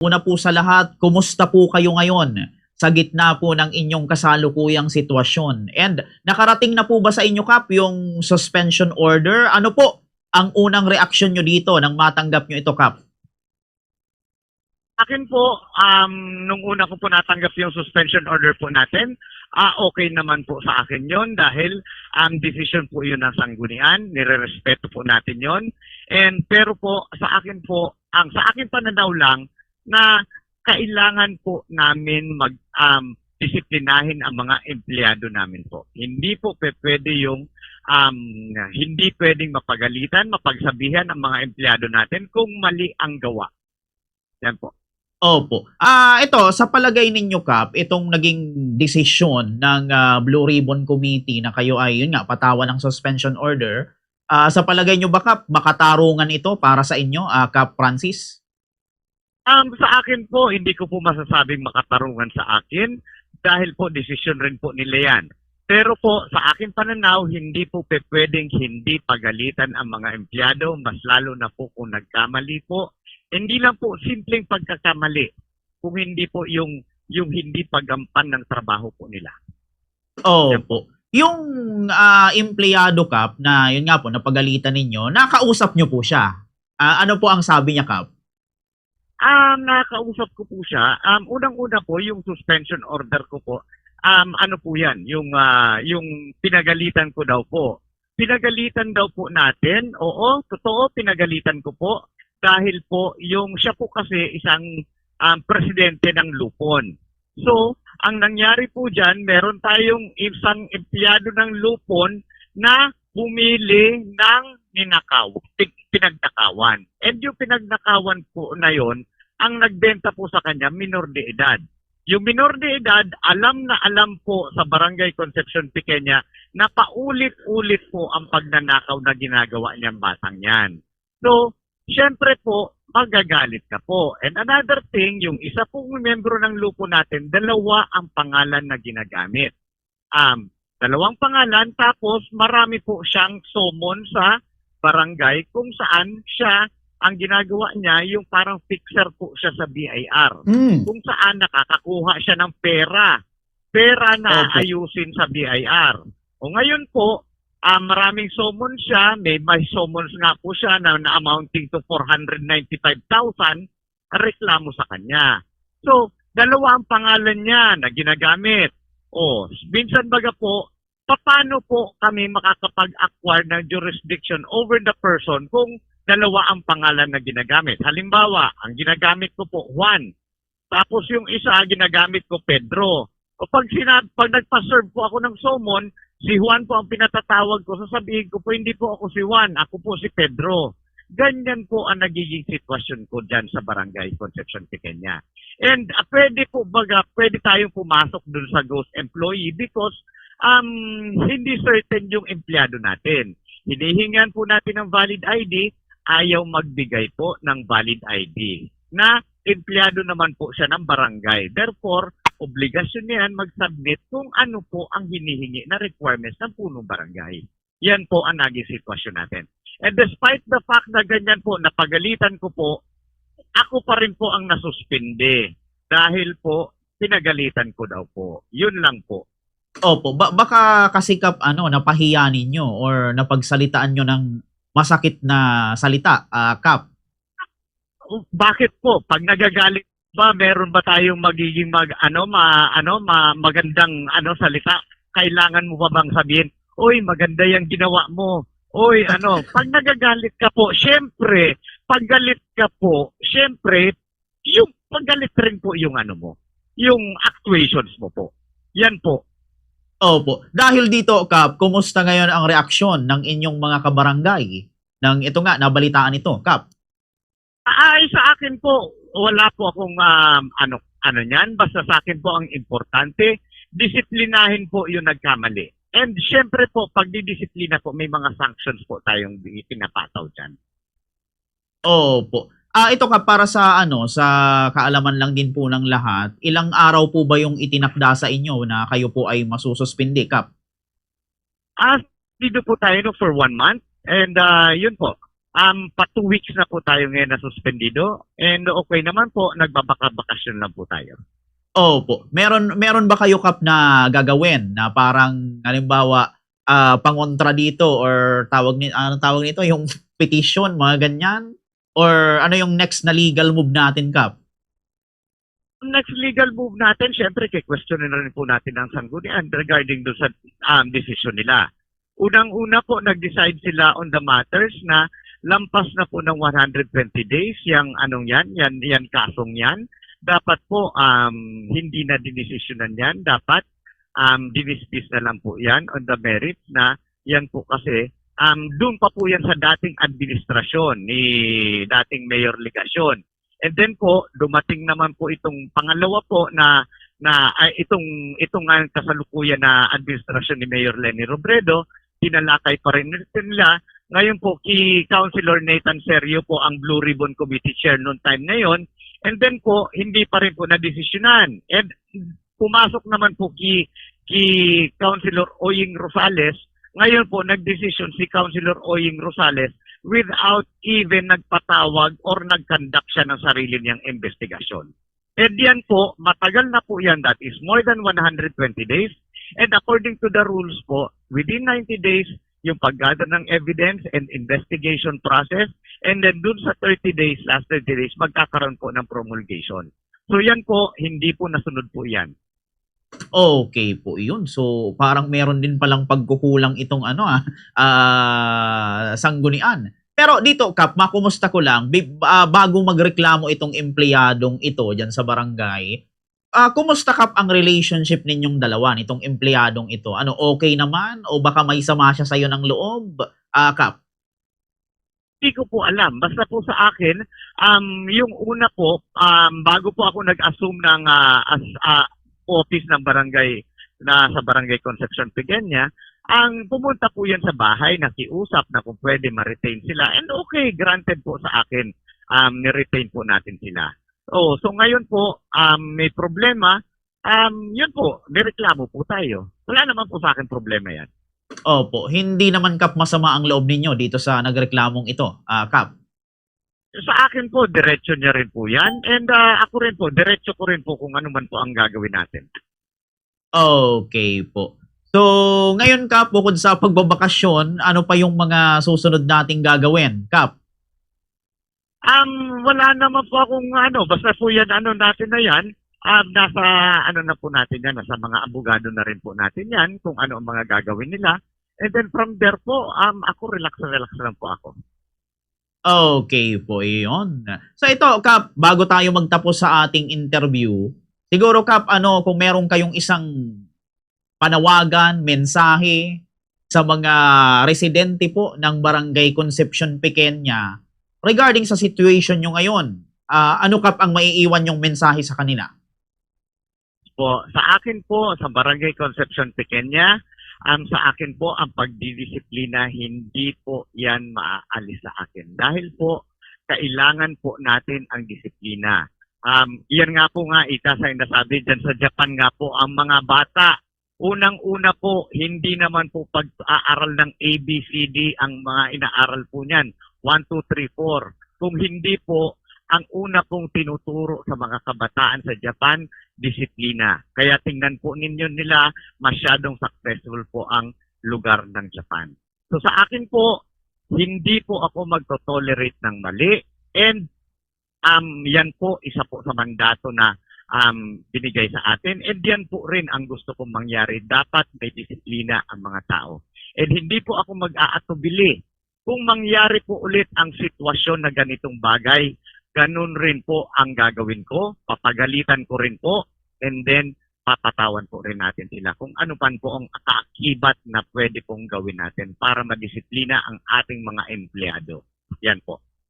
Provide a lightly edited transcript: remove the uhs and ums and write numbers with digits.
Una po sa lahat, kumusta po kayo ngayon sa gitna po ng inyong kasalukuyang sitwasyon? And nakarating na po ba sa inyo, Kap, yung suspension order? Ano po ang unang reaksyon nyo dito nang matanggap nyo ito, Kap? Akin po, nung una ko po natanggap yung suspension order po natin, okay naman po sa akin yon dahil decision po yun ng sanggunian, nire-respeto po natin yon. And pero po, sa akin po, sa akin pananaw lang na kailangan po namin disiplinahin ang mga empleyado namin po. Hindi po pwede yung hindi pwedeng mapagalitan, mapagsabihan ang mga empleyado natin kung mali ang gawa. Yan po. Opo. Ito, sa palagay ninyo, Kap, itong naging desisyon ng Blue Ribbon Committee na kayo ay, yun nga, patawan ng suspension order, sa palagay nyo ba, Kap, makatarungan ito para sa inyo, Kap Francis? Sa akin po, hindi ko po masasabing makatarungan sa akin dahil po desisyon rin po nila yan. Pero po, sa akin pananaw, hindi po pwedeng hindi pagalitan ang mga empleyado, mas lalo na po kung nagkamali po. Hindi lang po simpleng pagkakamali, kung hindi po yung hindi paggampan ng trabaho po nila. Opo. Yung empleyado, Kap, na yun nga po, napagalitan ninyo, nakausap nyo po siya. Ano po ang sabi niya, Kap? Nakausap ko po siya. Unang-una po, yung suspension order ko po, ano po yan, yung pinagalitan ko daw po. Pinagalitan daw po natin, oo, totoo, pinagalitan ko po. Dahil po, siya po kasi isang presidente ng Lupon. So, ang nangyari po dyan, meron tayong isang empleyado ng Lupon na bumili ng pinagnakawan. And yung pinagnakawan po na yon, ang nagbenta po sa kanya, minor de edad. Yung minor de edad, alam na alam po sa Barangay Concepcion Pequeña na paulit-ulit po ang pagnanakaw na ginagawa niyang batang yan. So, siyempre po, magagalit ka po. And another thing, yung isa pong membro ng lupo natin, dalawa ang pangalan na ginagamit. Dalawang pangalan, tapos marami po siyang summon sa barangay kung saan siya, ang ginagawa niya, yung parang fixer po siya sa BIR. Kung saan nakakakuha siya ng pera. Pera na ayusin sa BIR. O ngayon po, maraming summon siya, may summons nga po siya na amounting to 495,000 reklamo sa kanya. So, dalawa ang pangalan niya na ginagamit. Minsan baga po, paano po kami makakapag-acquire ng jurisdiction over the person kung dalawa ang pangalan na ginagamit? Halimbawa, ang ginagamit ko po, Juan. Tapos yung isa, ginagamit ko, Pedro. O pag nagpa-serve po ako ng summon, si Juan po ang pinatatawag ko, sasabihin ko po, hindi po ako si Juan, ako po si Pedro. Ganyan po ang nagiging sitwasyon ko dyan sa Barangay Concepcion Pequeña. And pwede tayong pumasok dun sa ghost employee because hindi certain yung empleyado natin. Hinihingan po natin ng valid ID, ayaw magbigay po ng valid ID. Na empleyado naman po siya ng barangay. Therefore, obligasyon niyan mag-submit kung ano po ang hinihingi na requirements ng punong barangay. Yan po ang naging sitwasyon natin. And despite the fact na ganyan po, napagalitan ko po, ako pa rin po ang nasuspinde. Dahil po, pinagalitan ko daw po. Yun lang po. Opo. Baka kasi, Kap, napahiya ninyo or napagsalitaan nyo ng masakit na salita, Kap? Bakit po? Pag nagagalit ba, meron ba tayong magiging magandang salita? Kailangan mo ba bang sabihin, "Oy, maganda 'yang ginawa mo." Oy, pag nagagalit ka po, syempre, pag galit ka po, syempre, yung paggalit rin po yung yung actuations mo po. Yan po. Opo. Dahil dito, Kap, kumusta ngayon ang reaksyon ng inyong mga kabarangay nang ito nga, nabalitaan ito, Kap? Sa akin po, wala po akong niyan. Basta sa akin po ang importante, disiplinahin po yung nagkamali. And syempre po, pag didisiplina po, may mga sanctions po tayong pinapataw dyan. Opo. Ito, Kap, para sa sa kaalaman lang din po ng lahat, ilang araw po ba yung itinakda sa inyo na kayo po ay masususpindi, Kap? Dito po tayo for 1 month. And yun po. pa 2 weeks na po tayo ngayon na suspendido and okay naman po, nagbabaka-bakasyon lang po tayo. Opo. Meron ba kayo kap na gagawin na parang halimbawa pangontra dito or anong tawag nito yung petition mga ganyan or ano yung next na legal move natin kap? Next legal move natin, syempre, kikwestonin na rin po natin ang sanggunian regarding doon sa decision nila. Unang-una po, nag-decide sila on the matters na lampas na po ng 120 days, yung anong yan kasong yan. Dapat po, hindi na dinesisyonan yan. Dapat, dinismiss na lang po yan on the merits na yan po kasi, doon pa po yan sa dating administrasyon ni dating Mayor Legasyon. And then po, dumating naman po itong pangalawa po na itong kasalukuyan na administrasyon ni Mayor Leni Robredo, tinalakay pa rin nila. Ngayon po, Councilor Nathan Serio po ang Blue Ribbon Committee Chair noong time na yon. And then po, hindi pa rin po na-desisyonan. And pumasok naman po Councilor Oying Rosales. Ngayon po, nag-desisyon si Councilor Oying Rosales without even nagpatawag or nag-conduct siya ng sarili niyang investigasyon. And yan po, matagal na po yan. That is more than 120 days. And according to the rules po, within 90 days, yung paggather ng evidence and investigation process. And then dun sa 30 days, last 30 days, magkakaroon po ng promulgation. So yan po, hindi po nasunod po yan. Okay po yun. So parang meron din palang pagkukulang itong sanggunian. Pero dito Kap, makumusta ko lang bago magreklamo itong empleyadong ito diyan sa barangay. Kumusta Kap ang relationship ninyong dalawa nitong empleyadong ito? Ano, okay naman o baka may sama siya sa iyo ng loob? Kap. Hindi ko po alam. Basta po sa akin, yung una po, bago po ako nag-assume ng office ng barangay na sa Barangay Concepcion Pigenya, ang pumunta po yan sa bahay, nakiusap na kung pwede ma-retain sila. And okay, granted po sa akin, ni-retain po natin sila. So ngayon po, may problema, yun po, nireklamo po tayo. Wala naman po sa akin problema yan. Opo, hindi naman Kap masama ang loob ninyo dito sa nagreklamong ito, Kap. Sa akin po, diretso niya rin po yan. And ako rin po, diretso ko rin po kung ano man po ang gagawin natin. Okay po. So, ngayon Kap, bukod sa pagbabakasyon, ano pa yung mga susunod nating gagawin, Kap? Wala naman po akong basta po yan, natin na yan. Nasa, na po natin yan, nasa mga abogado na rin po natin yan, kung ano ang mga gagawin nila. And then from there po, ako relax lang po ako. Okay po, iyon. So ito, Kap, bago tayo magtapos sa ating interview, siguro Kap, kung meron kayong isang panawagan, mensahe sa mga residente po ng Barangay Concepcion Pigenya regarding sa situation nyo ngayon, ano Kap ang maiiwan yung mensahe sa kanila? Po, sa akin po, sa Barangay Concepcion Pigenya, sa akin po, ang pagdidisiplina, hindi po yan maaalis sa akin. Dahil po, kailangan po natin ang disiplina. Yan nga po nga, sa nasabi dyan sa Japan nga po, ang mga bata, unang-una po, hindi naman po pag-aaral ng ABCD ang mga inaaral po niyan. 1, 2, 3, 4. Kung hindi po, ang una pong tinuturo sa mga kabataan sa Japan, disiplina. Kaya tingnan po ninyo nila, masyadong successful po ang lugar ng Japan. So sa akin po, hindi po ako magto-tolerate ng mali. And yan po, isa po sa mandato na binigay sa atin. And yan po rin ang gusto kong mangyari. Dapat may disiplina ang mga tao. And hindi po ako mag-aatubili. Kung mangyari po ulit ang sitwasyon na ganitong bagay, ganun rin po ang gagawin ko, papagalitan ko rin po, and then papatawan po rin natin sila kung ano pan po ang kaakibat na pwede pong gawin natin para madisiplina ang ating mga empleyado. Yan po.